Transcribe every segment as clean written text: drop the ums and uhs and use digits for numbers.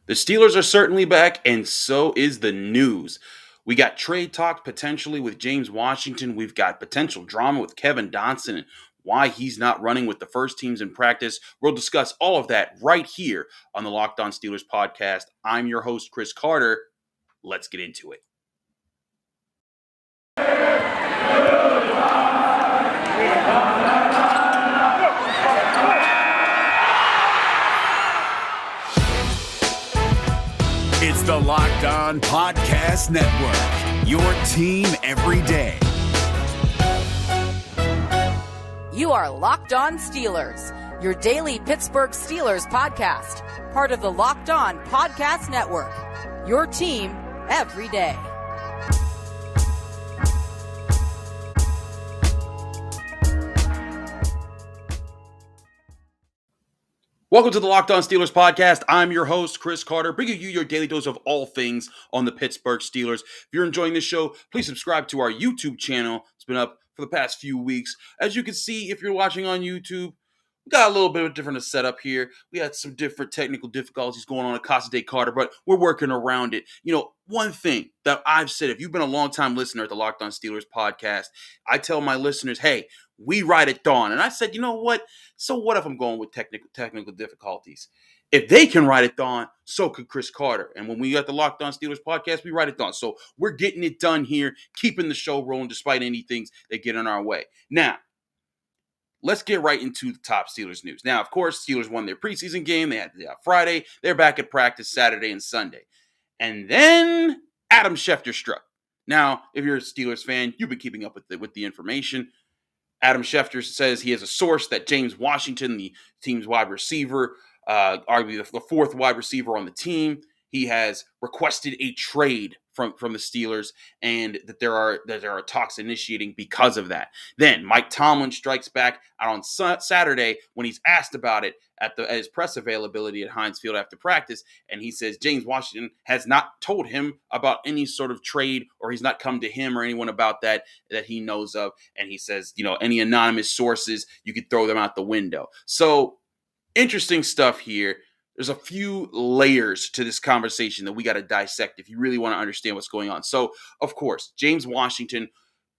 The Steelers are certainly back, and so is the news. We got trade talk potentially with James Washington. We've got potential drama with Kevin Dotson and why he's not running with the first teams in practice. We'll discuss all of that right here on the Locked On Steelers podcast. I'm your host, Chris Carter. Let's get into it. It's the Locked On Podcast Network, your team every day. You are Locked On Steelers, your daily Pittsburgh Steelers podcast, part of the Locked On Podcast Network, your team every day. Welcome to the Locked On Steelers podcast. I'm your host, Chris Carter, bringing you your daily dose of all things on the Pittsburgh Steelers. If you're enjoying this show, please subscribe to our YouTube channel. It's been up for the past few weeks. As you can see, if you're watching on YouTube, we got a little bit of a different setup here. We had some different technical difficulties going on at Casa de Carter, but we're working around it. You know, one thing that I've said, if you've been a long-time listener at the Locked On Steelers podcast, I tell my listeners, hey, we ride at dawn. And I said, you know what? So what if I'm going with technical difficulties? If they can ride at dawn, so could Chris Carter. And when we got the Locked On Steelers podcast, we ride at dawn. So we're getting it done here, keeping the show rolling despite any things that get in our way. Now, let's get right into the top Steelers news. Now, of course, Steelers won their preseason game. They had Friday. They're back at practice Saturday and Sunday. And then Adam Schefter struck. Now, if you're a Steelers fan, you've been keeping up with the information. Adam Schefter says he has a source that James Washington, the team's wide receiver, arguably the fourth wide receiver on the team, he has requested a trade from the Steelers, and that there are talks initiating because of that. Then Mike Tomlin strikes back out on Saturday when he's asked about it at his press availability at Heinz Field after practice, and he says James Washington has not told him about any sort of trade, or he's not come to him or anyone about that he knows of. And he says, you know, any anonymous sources, you could throw them out the window. So interesting stuff here. There's a few layers to this conversation that we got to dissect if you really want to understand what's going on. So, of course, James Washington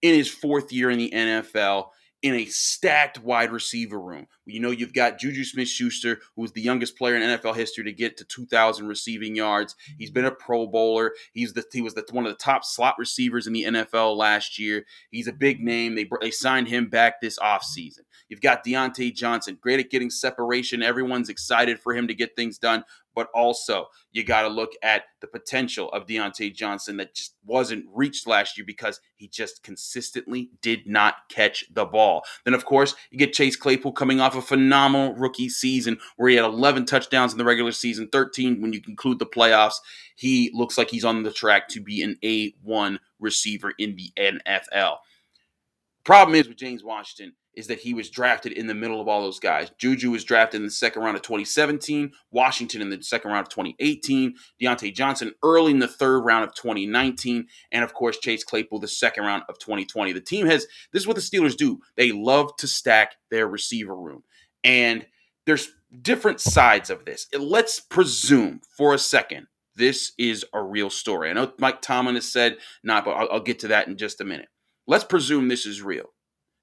in his fourth year in the NFL in a stacked wide receiver room. You know, you've got Juju Smith-Schuster, who was the youngest player in NFL history to get to 2,000 receiving yards. He's been a Pro Bowler. He was one of the top slot receivers in the NFL last year. He's a big name. They signed him back this offseason. You've got Diontae Johnson, great at getting separation. Everyone's excited for him to get things done. But also, you got to look at the potential of Diontae Johnson that just wasn't reached last year because he just consistently did not catch the ball. Then, of course, you get Chase Claypool coming off a phenomenal rookie season where he had 11 touchdowns in the regular season, 13 when you conclude the playoffs. He looks like he's on the track to be an A1 receiver in the NFL. Problem is with James Washington is that he was drafted in the middle of all those guys. Juju was drafted in the second round of 2017, Washington in the second round of 2018, Diontae Johnson early in the third round of 2019, and of course Chase Claypool the second round of 2020. The team this is what the Steelers do. They love to stack their receiver room. And there's different sides of this. Let's presume for a second this is a real story. I know Mike Tomlin has said not, but I'll get to that in just a minute. Let's presume this is real.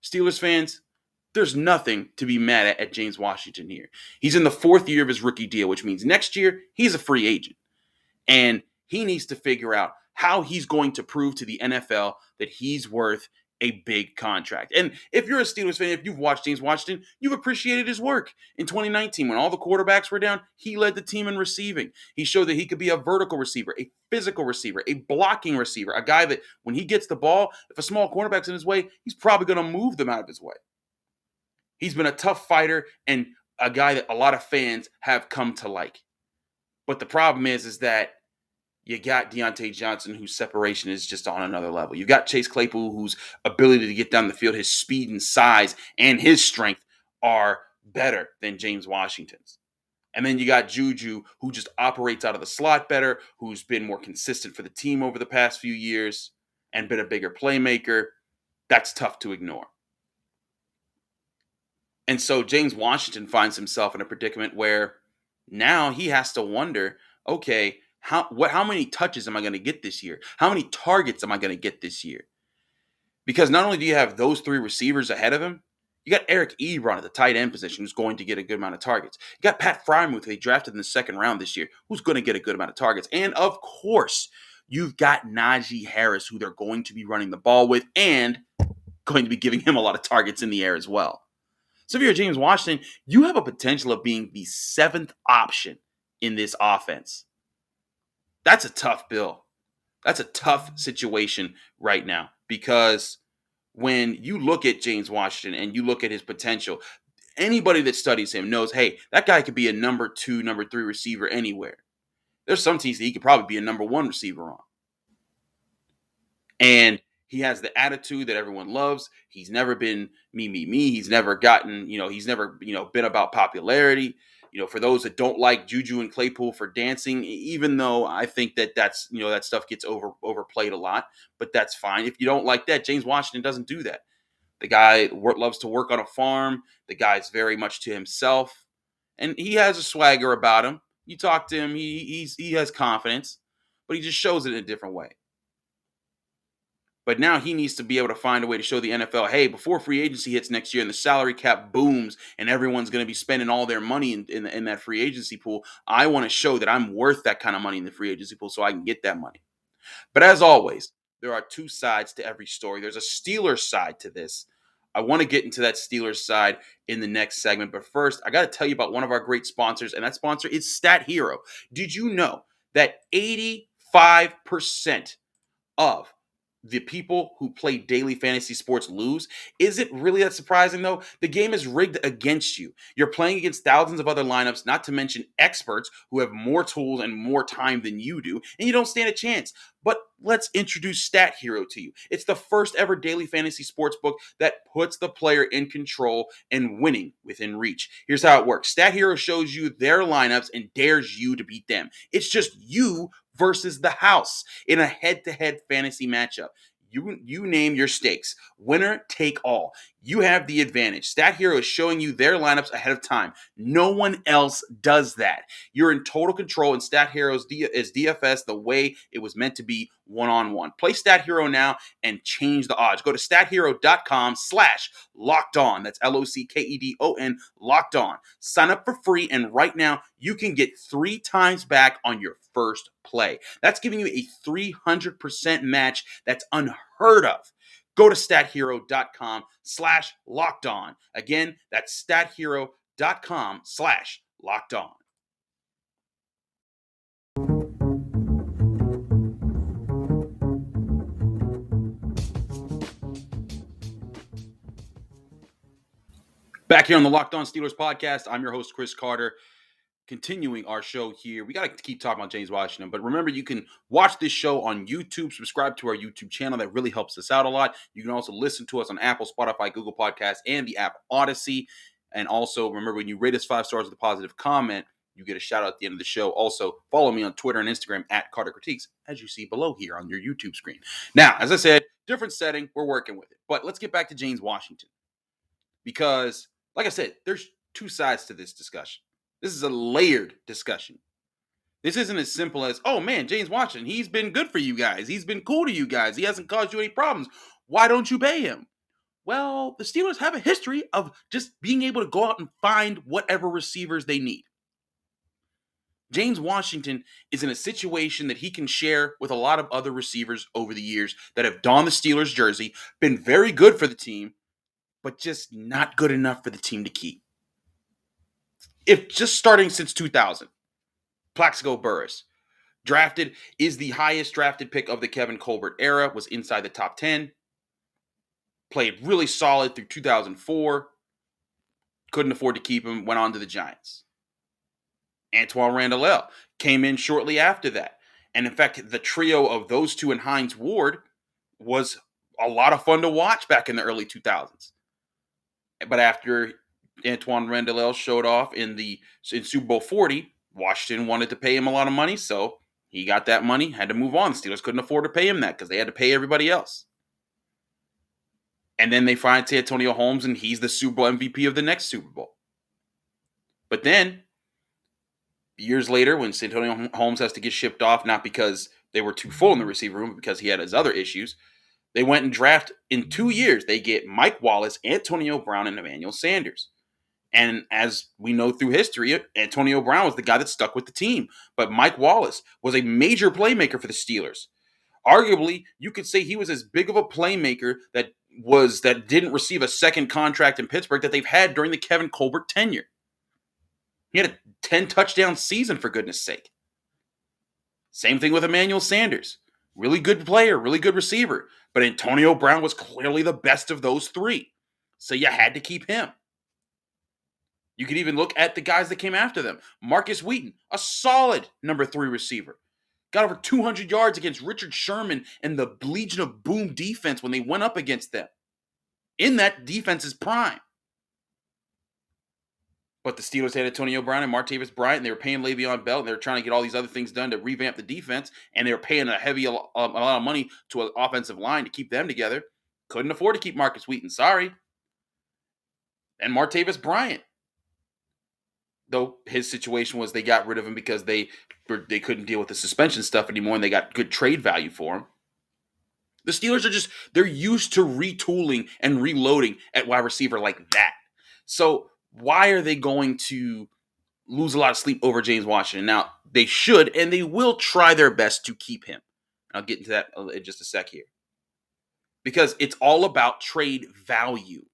Steelers fans, there's nothing to be mad at James Washington here. He's in the fourth year of his rookie deal, which means next year he's a free agent. And he needs to figure out how he's going to prove to the NFL that he's worth a big contract. And if you're a Steelers fan, if you've watched James Washington, you've appreciated his work. In 2019, when all the quarterbacks were down, he led the team in receiving. He showed that he could be a vertical receiver, a physical receiver, a blocking receiver, a guy that when he gets the ball, if a small cornerback's in his way, he's probably going to move them out of his way. He's been a tough fighter and a guy that a lot of fans have come to like. But the problem is that you got Diontae Johnson, whose separation is just on another level. You got Chase Claypool, whose ability to get down the field, his speed and size and his strength are better than James Washington's. And then you got Juju, who just operates out of the slot better, who's been more consistent for the team over the past few years and been a bigger playmaker. That's tough to ignore. And so James Washington finds himself in a predicament where now he has to wonder, okay, how many touches am I going to get this year? How many targets am I going to get this year? Because not only do you have those three receivers ahead of him, you got Eric Ebron at the tight end position who's going to get a good amount of targets. You got Pat Frymuth, who they drafted in the second round this year, who's going to get a good amount of targets. And of course, you've got Najee Harris, who they're going to be running the ball with and going to be giving him a lot of targets in the air as well. So if you're James Washington, you have a potential of being the seventh option in this offense. That's a tough bill. That's a tough situation right now because when you look at James Washington and you look at his potential, anybody that studies him knows, hey, that guy could be a number 2, number 3 receiver anywhere. There's some teams that he could probably be a number 1 receiver on. And he has the attitude that everyone loves. He's never been me. He's never gotten, he's never, been about popularity. For those that don't like Juju and Claypool for dancing, even though I think that's that stuff gets overplayed a lot, but that's fine. If you don't like that, James Washington doesn't do that. The guy loves to work on a farm. The guy's very much to himself, and he has a swagger about him. You talk to him, he has confidence, but he just shows it in a different way. But now he needs to be able to find a way to show the NFL, hey, before free agency hits next year and the salary cap booms and everyone's going to be spending all their money in that free agency pool, I want to show that I'm worth that kind of money in the free agency pool so I can get that money. But as always, there are two sides to every story. There's a Steelers side to this. I want to get into that Steelers side in the next segment. But first, I got to tell you about one of our great sponsors, and that sponsor is Stat Hero. Did you know that 85% of the people who play daily fantasy sports lose? Is it really that surprising, though? The game is rigged against you. You're playing against thousands of other lineups, not to mention experts who have more tools and more time than you do, and you don't stand a chance. But let's introduce Stat Hero to you. It's the first ever daily fantasy sports book that puts the player in control and winning within reach. Here's how it works. Stat Hero shows you their lineups and dares you to beat them. It's just you versus the house in a head-to-head fantasy matchup. You name your stakes. Winner take all. You have the advantage. Stat Hero is showing you their lineups ahead of time. No one else does that. You're in total control, and Stat Hero is DFS the way it was meant to be, one-on-one. Play Stat Hero now and change the odds. Go to stathero.com/locked-on. That's LOCKEDON, locked on. Sign up for free, and right now you can get 3 times back on your first play. That's giving you a 300% match that's unheard of. Go to stathero.com/locked-on. Again, that's stathero.com/locked-on. Back here on the Locked On Steelers podcast, I'm your host, Chris Carter. Continuing our show here, we got to keep talking about James Washington, but remember, you can watch this show on YouTube. Subscribe to our YouTube channel. That really helps us out a lot. You can also listen to us on Apple, Spotify, Google Podcasts, and the app Odyssey. And also, remember, when you rate us 5 stars with a positive comment, you get a shout out at the end of the show. Also, follow me on Twitter and Instagram at Carter Critiques, as you see below here on your YouTube screen. Now, as I said, different setting, we're working with it. But let's get back to James Washington. Because, like I said, there's two sides to this discussion. This is a layered discussion. This isn't as simple as, oh man, James Washington, he's been good for you guys. He's been cool to you guys. He hasn't caused you any problems. Why don't you pay him? Well, the Steelers have a history of just being able to go out and find whatever receivers they need. James Washington is in a situation that he can share with a lot of other receivers over the years that have donned the Steelers jersey, been very good for the team, but just not good enough for the team to keep. If just starting since 2000, Plaxico Burress, drafted, is the highest drafted pick of the Kevin Colbert era, was inside the top 10, played really solid through 2004, couldn't afford to keep him, went on to the Giants. Antoine Randall came in shortly after that. And in fact, the trio of those two and Hines Ward was a lot of fun to watch back in the early 2000s. But after Antoine Randall showed off in Super Bowl 40, Washington wanted to pay him a lot of money, so he got that money, had to move on. The Steelers couldn't afford to pay him that because they had to pay everybody else. And then they find Antonio Holmes, and he's the Super Bowl MVP of the next Super Bowl. But then Years later, when Santonio Holmes has to get shipped off, not because they were too full in the receiver room, but because he had his other issues, they went and draft in 2 years. They get Mike Wallace, Antonio Brown, and Emmanuel Sanders. And as we know through history, Antonio Brown was the guy that stuck with the team. But Mike Wallace was a major playmaker for the Steelers. Arguably, you could say he was as big of a playmaker that didn't receive a second contract in Pittsburgh that they've had during the Kevin Colbert tenure. He had a 10 touchdown season, for goodness sake. Same thing with Emmanuel Sanders. Really good player, really good receiver. But Antonio Brown was clearly the best of those three. So you had to keep him. You could even look at the guys that came after them. Marcus Wheaton, a solid number 3 receiver. Got over 200 yards against Richard Sherman and the Legion of Boom defense when they went up against them. In that defense's prime. But the Steelers had Antonio Brown and Martavis Bryant, and they were paying Le'Veon Bell, and they were trying to get all these other things done to revamp the defense, and they were paying a lot of money to an offensive line to keep them together. Couldn't afford to keep Marcus Wheaton, sorry. And Martavis Bryant. Though his situation was they got rid of him because they couldn't deal with the suspension stuff anymore, and they got good trade value for him. The Steelers they're used to retooling and reloading at wide receiver like that. So why are they going to lose a lot of sleep over James Washington? Now, they should, and they will try their best to keep him. I'll get into that in just a sec here. Because it's all about trade value.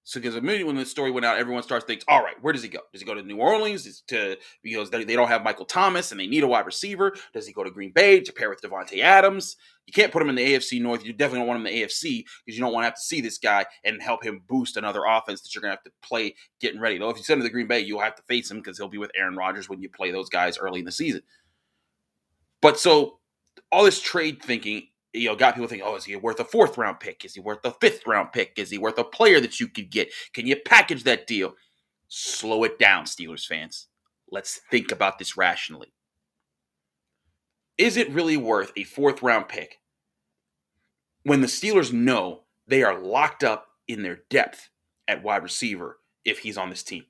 So because immediately when the story went out, everyone starts thinking, all right, where does he go? Does he go to New Orleans because they don't have Michael Thomas and they need a wide receiver? Does he go to Green Bay to pair with Devontae Adams? You can't put him in the AFC North. You definitely don't want him in the AFC because you don't want to have to see this guy and help him boost another offense that you're going to have to play getting ready. Though if you send him to Green Bay, you'll have to face him because he'll be with Aaron Rodgers when you play those guys early in the season. But so all this trade thinking, got people thinking, oh, is he worth a 4th round pick? Is he worth a 5th round pick? Is he worth a player that you could get? Can you package that deal? Slow it down, Steelers fans. Let's think about this rationally. Is it really worth a 4th round pick when the Steelers know they are locked up in their depth at wide receiver if he's on this team?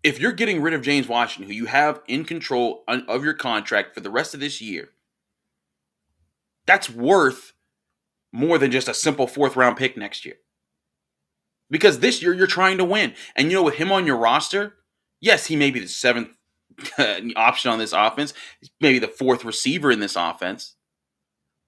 If you're getting rid of James Washington, who you have in control of your contract for the rest of this year, that's worth more than just a simple 4th round pick next year. Because this year you're trying to win. And with him on your roster, yes, he may be the 7th option on this offense. He's maybe the 4th receiver in this offense.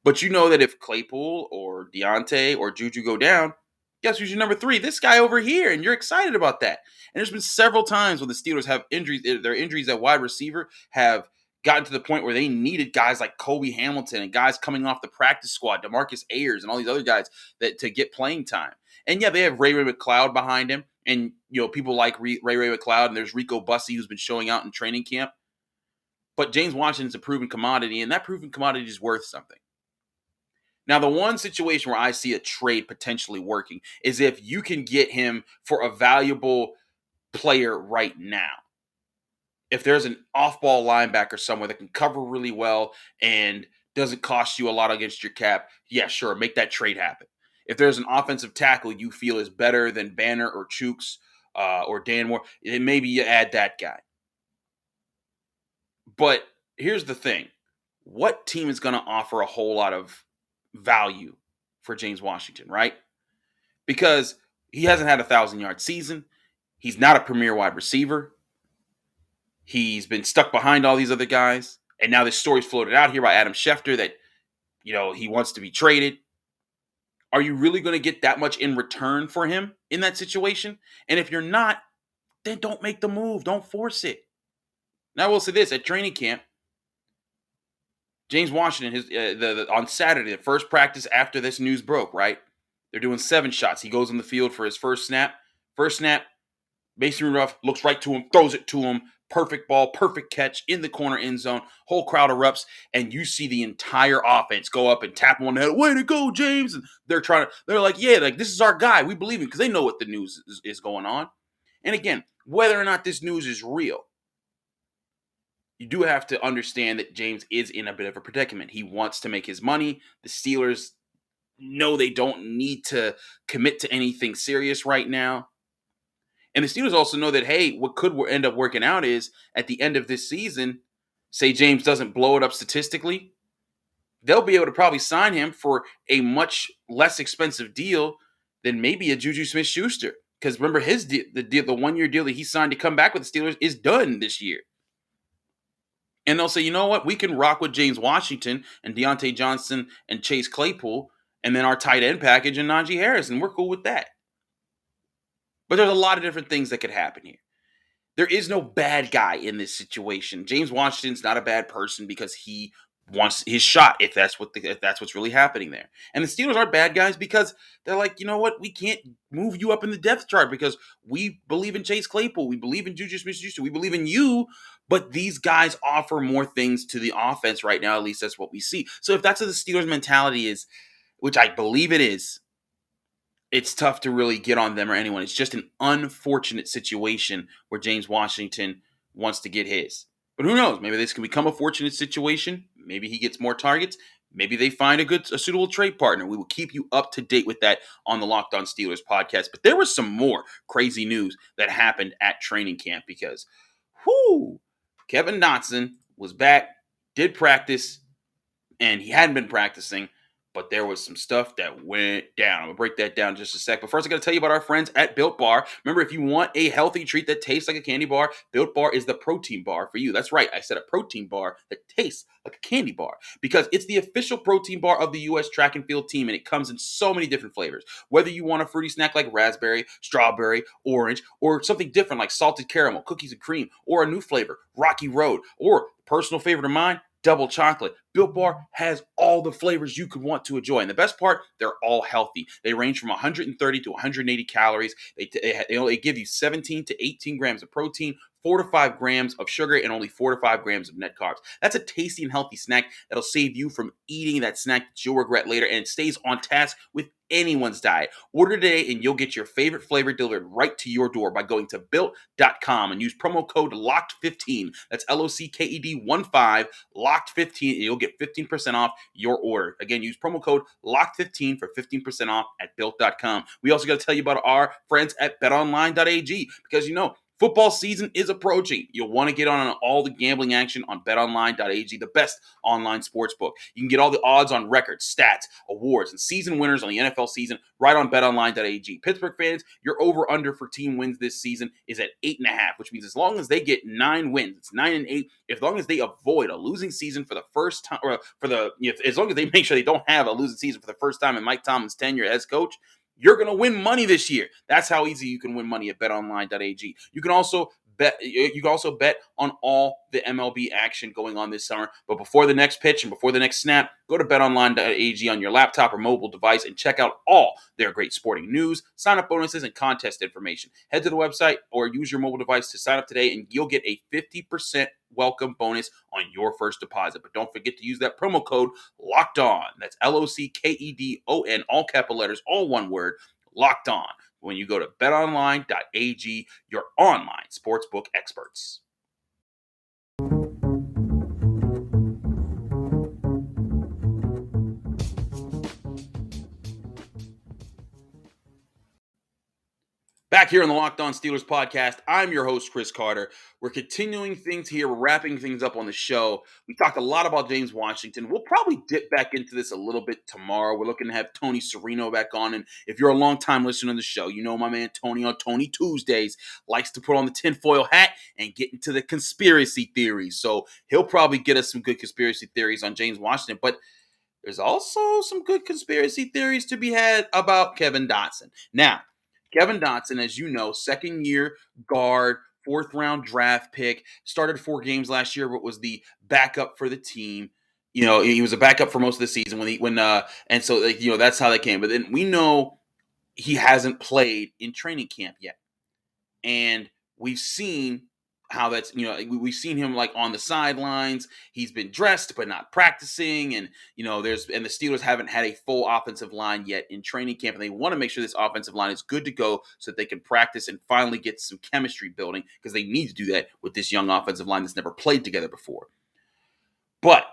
But you know that if Claypool or Deontay or Juju go down, guess who's your number 3? This guy over here. And you're excited about that. And there's been several times when the Steelers have injuries. Their injuries at wide receiver have gotten to the point where they needed guys like Kobe Hamilton and guys coming off the practice squad, DeMarcus Ayers and all these other guys to get playing time. And yeah, they have Ray McCloud behind him. And, people like Ray McCloud, and there's Rico Bussey who's been showing out in training camp. But James Washington's a proven commodity, and that proven commodity is worth something. Now, the one situation where I see a trade potentially working is if you can get him for a valuable player right now. If there's an off-ball linebacker somewhere that can cover really well and doesn't cost you a lot against your cap, yeah, sure, make that trade happen. If there's an offensive tackle you feel is better than Banner or Chooks or Dan Moore, then maybe you add that guy. But here's the thing. What team is going to offer a whole lot of value for James Washington, right? Because he hasn't had a 1,000-yard season. He's not a premier wide receiver. He's been stuck behind all these other guys. And now this story's floated out here by Adam Schefter that, he wants to be traded. Are you really going to get that much in return for him in that situation? And if you're not, then don't make the move. Don't force it. Now, I will say this. At training camp, James Washington, on Saturday, the first practice after this news broke, right? They're doing 7 shots. He goes on the field for his first snap. First snap, Mason Rudolph looks right to him, throws it to him. Perfect ball, perfect catch in the corner end zone. Whole crowd erupts, and you see the entire offense go up and tap him on the head. Way to go, James! And they're like, yeah, like this is our guy. We believe him because they know what the news is going on. And again, whether or not this news is real, you do have to understand that James is in a bit of a predicament. He wants to make his money. The Steelers know they don't need to commit to anything serious right now. And the Steelers also know that, hey, what could end up working out is at the end of this season, say James doesn't blow it up statistically, they'll be able to probably sign him for a much less expensive deal than maybe a Juju Smith-Schuster. Because remember, the 1-year deal that he signed to come back with the Steelers is done this year. And they'll say, you know what? We can rock with James Washington and Deontay Johnson and Chase Claypool, and then our tight end package and Najee Harris, and we're cool with that. But there's a lot of different things that could happen here. There is no bad guy in this situation. James Washington's not a bad person because he wants his shot, if that's what's really happening there. And the Steelers are bad guys because they're like, you know what? We can't move you up in the depth chart because we believe in Chase Claypool. We believe in Juju Smith-Schuster. We believe in you. But these guys offer more things to the offense right now. At least that's what we see. So if that's what the Steelers' mentality is, which I believe it is, it's tough to really get on them or anyone. It's just an unfortunate situation where James Washington wants to get his. But who knows? Maybe this can become a fortunate situation. Maybe he gets more targets. Maybe they find a suitable trade partner. We will keep you up to date with that on the Locked On Steelers podcast. But there was some more crazy news that happened at training camp because, Kevin Dotson was back, did practice, and he hadn't been practicing. But there was some stuff that went down. I'm going to break that down in just a sec. But first, I got to tell you about our friends at Built Bar. Remember, if you want a healthy treat that tastes like a candy bar, Built Bar is the protein bar for you. That's right. I said a protein bar that tastes like a candy bar because it's the official protein bar of the U.S. track and field team, and it comes in so many different flavors. Whether you want a fruity snack like raspberry, strawberry, orange, or something different like salted caramel, cookies and cream, or a new flavor, Rocky Road, or personal favorite of mine, double chocolate. Built Bar has all the flavors you could want to enjoy. And the best part, they're all healthy. They range from 130 to 180 calories. They give you 17 to 18 grams of protein, 4 to 5 grams of sugar, and only 4 to 5 grams of net carbs. That's a tasty and healthy snack that'll save you from eating that snack that you'll regret later, and it stays on task with anyone's diet. Order today and you'll get your favorite flavor delivered right to your door by going to built.com and use promo code LOCKED15. That's LOCKED15, LOCKED15, and you'll get 15% off your order. Again, use promo code LOCKED15 for 15% off at built.com. We also got to tell you about our friends at betonline.ag because football season is approaching. You'll want to get on all the gambling action on betonline.ag, the best online sports book. You can get all the odds on records, stats, awards, and season winners on the NFL season right on betonline.ag. Pittsburgh fans, your over-under for team wins this season is at 8.5, which means as long as they get 9 wins, it's 9-8. As long as they avoid a losing season for the first time, or as long as they make sure they don't have a losing season for the first time in Mike Tomlin's tenure as coach, you're going to win money this year. That's how easy you can win money at betonline.ag. You can also bet on all the MLB action going on this summer. But before the next pitch and before the next snap, go to betonline.ag on your laptop or mobile device and check out all their great sporting news, sign-up bonuses, and contest information. Head to the website or use your mobile device to sign up today, and you'll get a 50% welcome bonus on your first deposit. But don't forget to use that promo code Locked On. That's LOCKEDON, all capital letters, all one word, Locked On, when you go to betonline.ag, your online sportsbook experts. Back here on the Locked On Steelers podcast, I'm your host, Chris Carter. We're continuing things here. We're wrapping things up on the show. We talked a lot about James Washington. We'll probably dip back into this a little bit tomorrow. We're looking to have Tony Serino back on. And if you're a longtime listener to the show, you know my man Tony on Tony Tuesdays likes to put on the tinfoil hat and get into the conspiracy theories. So he'll probably get us some good conspiracy theories on James Washington. But there's also some good conspiracy theories to be had about Kevin Dotson. Now, Kevin Dotson, as you know, second-year guard, fourth-round draft pick, started 4 games last year, but was the backup for the team. He was a backup for most of the season and so that's how that came. But then we know he hasn't played in training camp yet, and we've seen how that's we've seen him like on the sidelines. He's been dressed but not practicing, and the Steelers haven't had a full offensive line yet in training camp, and they want to make sure this offensive line is good to go so that they can practice and finally get some chemistry building, because they need to do that with this young offensive line that's never played together before. But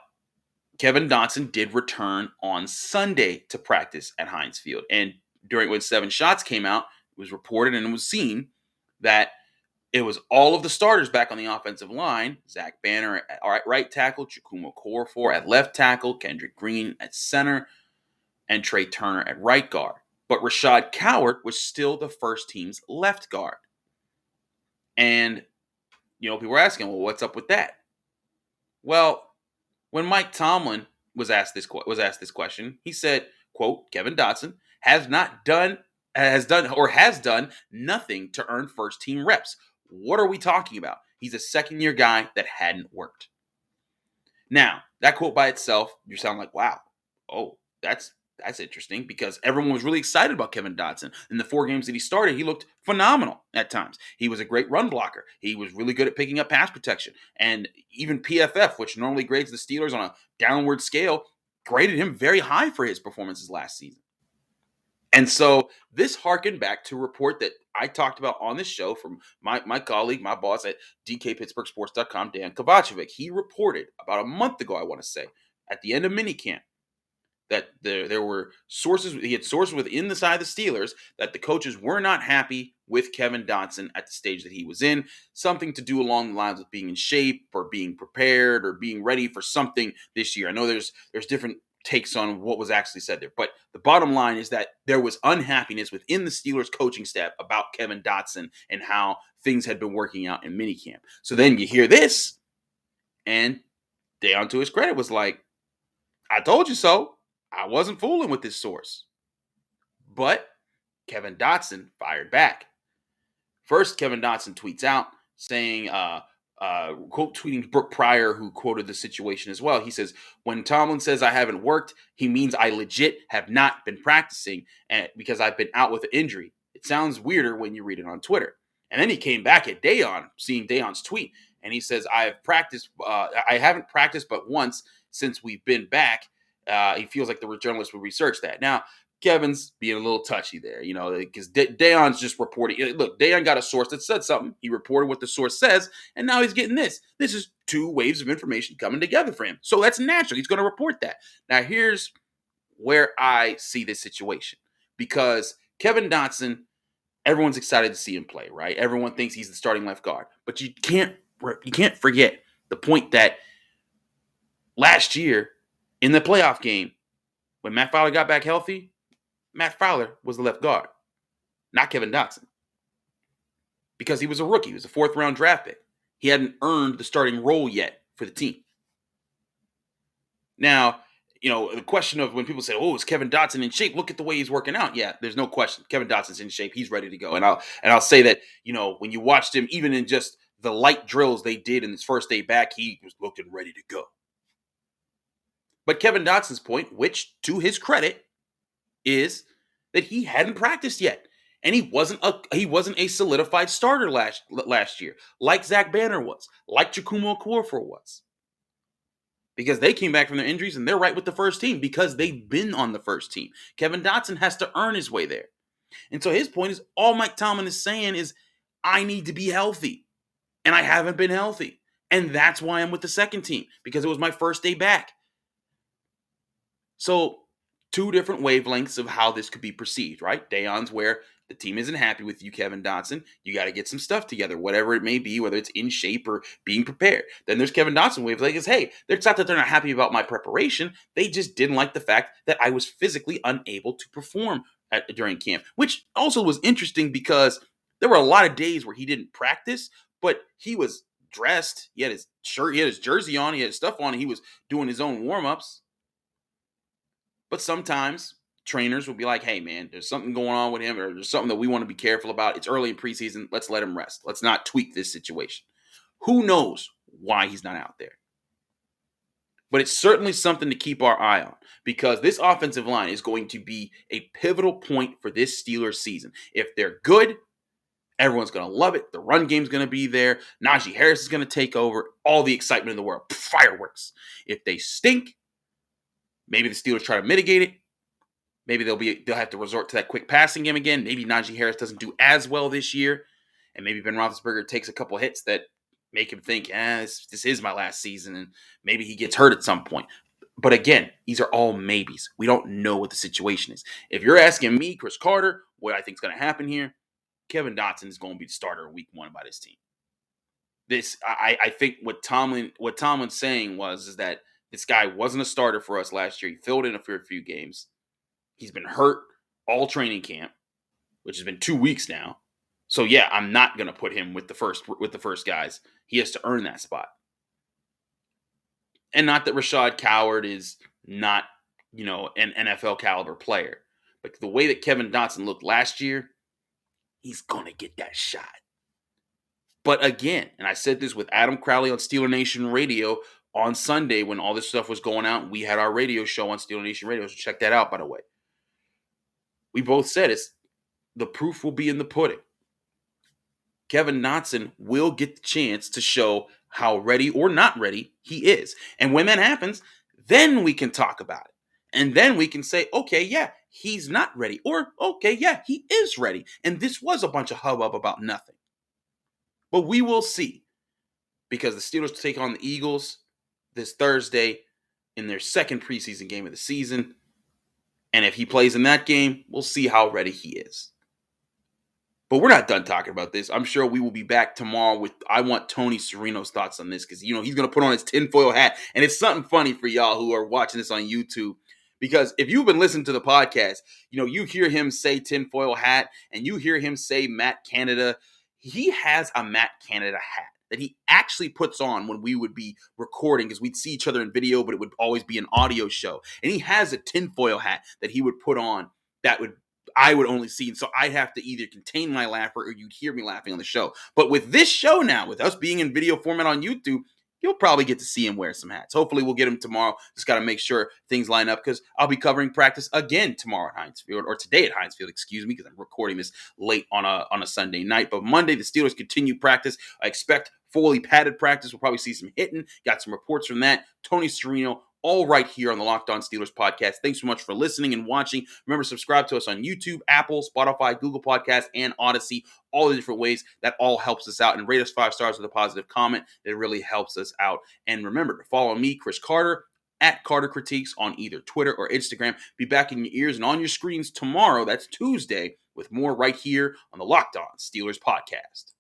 Kevin Dotson did return on Sunday to practice at Heinz Field, and when 7 shots came out, it was reported and it was seen that it was all of the starters back on the offensive line. Zach Banner at right tackle, Chukwuma Okorafor at left tackle, Kendrick Green at center, and Trey Turner at right guard. But Rashad Coward was still the first team's left guard. And, people were asking, well, what's up with that? Well, when Mike Tomlin was asked this question, he said, quote, Kevin Dotson has done nothing to earn first team reps. What are we talking about? He's a second-year guy that hadn't worked. Now, that quote by itself, you sound like, wow, oh, that's interesting, because everyone was really excited about Kevin Dotson. In the 4 games that he started, he looked phenomenal at times. He was a great run blocker. He was really good at picking up pass protection. And even PFF, which normally grades the Steelers on a downward scale, graded him very high for his performances last season. And so this harkened back to a report that I talked about on this show from my colleague, my boss at DKPittsburghSports.com, Dan Kovacevic. He reported about a month ago, I want to say, at the end of minicamp, that there were sources, he had sources within the side of the Steelers, that the coaches were not happy with Kevin Dotson at the stage that he was in. Something to do along the lines of being in shape or being prepared or being ready for something this year. I know there's different takes on what was actually said there, but the bottom line is that there was unhappiness within the Steelers coaching staff about Kevin Dotson and how things had been working out in minicamp. So then you hear this, and Deion, to his credit, was like, I told you so. I wasn't fooling with this source. But Kevin Dotson fired back. First, Kevin Dotson tweets out saying, quote tweeting Brooke Pryor, who quoted the situation as well. He says, when Tomlin says I haven't worked, he means I legit have not been practicing because I've been out with an injury. It sounds weirder when you read it on Twitter. And then he came back at Deion, seeing Deion's tweet, and he says, I haven't practiced but once since we've been back. He feels like the journalist would research that. Now, Kevin's being a little touchy there, because Deion's just reporting. Look, Deion got a source that said something. He reported what the source says, and now he's getting this. This is 2 waves of information coming together for him. So that's natural. He's going to report that. Now, here's where I see this situation. Because Kevin Dotson, everyone's excited to see him play, right? Everyone thinks he's the starting left guard. But you can't forget the point that last year in the playoff game, when Matt Fowler got back healthy, Matt Fowler was the left guard, not Kevin Dotson. Because he was a rookie. He was a 4th-round draft pick. He hadn't earned the starting role yet for the team. Now, the question of when people say, oh, is Kevin Dotson in shape? Look at the way he's working out. Yeah, there's no question. Kevin Dotson's in shape. He's ready to go. And I'll say that, when you watched him, even in just the light drills they did in his first day back, he was looking ready to go. But Kevin Dotson's point, which to his credit, is that he hadn't practiced yet. And he wasn't a solidified starter last year, like Zach Banner was, like Chukwuma Okorafor was. Because they came back from their injuries and they're right with the first team because they've been on the first team. Kevin Dotson has to earn his way there. And so his point is, all Mike Tomlin is saying is, I need to be healthy. And I haven't been healthy. And that's why I'm with the second team, because it was my first day back. So 2 different wavelengths of how this could be perceived, right? Deion's where the team isn't happy with you, Kevin Dotson. You got to get some stuff together, whatever it may be, whether it's in shape or being prepared. Then there's Kevin Dotson wavelength is, hey, it's not that they're not happy about my preparation. They just didn't like the fact that I was physically unable to perform during camp, which also was interesting because there were a lot of days where he didn't practice, but he was dressed. He had his shirt, he had his jersey on, he had his stuff on, and he was doing his own warm-ups. But sometimes trainers will be like, hey, man, there's something going on with him, or there's something that we want to be careful about. It's early in preseason. Let's let him rest. Let's not tweak this situation. Who knows why he's not out there? But it's certainly something to keep our eye on, because this offensive line is going to be a pivotal point for this Steelers season. If they're good, everyone's going to love it. The run game's going to be there. Najee Harris is going to take over. All the excitement in the world. Fireworks. If they stink, maybe the Steelers try to mitigate it. Maybe they'll have to resort to that quick passing game again. Maybe Najee Harris doesn't do as well this year. And maybe Ben Roethlisberger takes a couple hits that make him think, this is my last season. And maybe he gets hurt at some point. But again, these are all maybes. We don't know what the situation is. If you're asking me, Chris Carter, what I think is going to happen here, Kevin Dotson is going to be the starter week 1 by this team. I think what Tomlin's saying is that this guy wasn't a starter for us last year. He filled in for a few games. He's been hurt all training camp, which has been 2 weeks now. So yeah, I'm not going to put him with the first guys. He has to earn that spot. And not that Rashad Coward is not, an NFL caliber player, but the way that Kevin Dotson looked last year, he's going to get that shot. But again, and I said this with Adam Crowley on Steeler Nation Radio on Sunday when all this stuff was going out. We had our radio show on Steeler Nation Radio, so check that out, by the way. We both said the proof will be in the pudding. Kevin Dotson will get the chance to show how ready or not ready he is. And when that happens, then we can talk about it. And then we can say, okay, yeah, he's not ready. Or, okay, yeah, he is ready. And this was a bunch of hubbub about nothing. But we will see, because the Steelers take on the Eagles this Thursday in their second preseason game of the season. And if he plays in that game, we'll see how ready he is. But we're not done talking about this. I'm sure we will be back tomorrow I want Tony Serino's thoughts on this because, he's going to put on his tinfoil hat. And it's something funny for y'all who are watching this on YouTube. Because if you've been listening to the podcast, you hear him say tinfoil hat and you hear him say Matt Canada. He has a Matt Canada hat that he actually puts on when we would be recording because we'd see each other in video, but it would always be an audio show. And he has a tinfoil hat that he would put on that I would only see. And so I'd have to either contain my laughter or you'd hear me laughing on the show. But with this show now, with us being in video format on YouTube, you'll probably get to see him wear some hats. Hopefully we'll get him tomorrow. Just got to make sure things line up because I'll be covering practice again tomorrow at Heinz Field, or today at Heinz Field, excuse me, because I'm recording this late on a Sunday night. But Monday, the Steelers continue practice. I expect fully padded practice. We'll probably see some hitting. Got some reports from that. Tony Serino, all right here on the Locked On Steelers podcast. Thanks so much for listening and watching. Remember, subscribe to us on YouTube, Apple, Spotify, Google Podcasts, and Odyssey. All the different ways. That all helps us out. And rate us 5 stars with a positive comment. It really helps us out. And remember to follow me, Chris Carter, at Carter Critiques on either Twitter or Instagram. Be back in your ears and on your screens tomorrow. That's Tuesday with more right here on the Locked On Steelers podcast.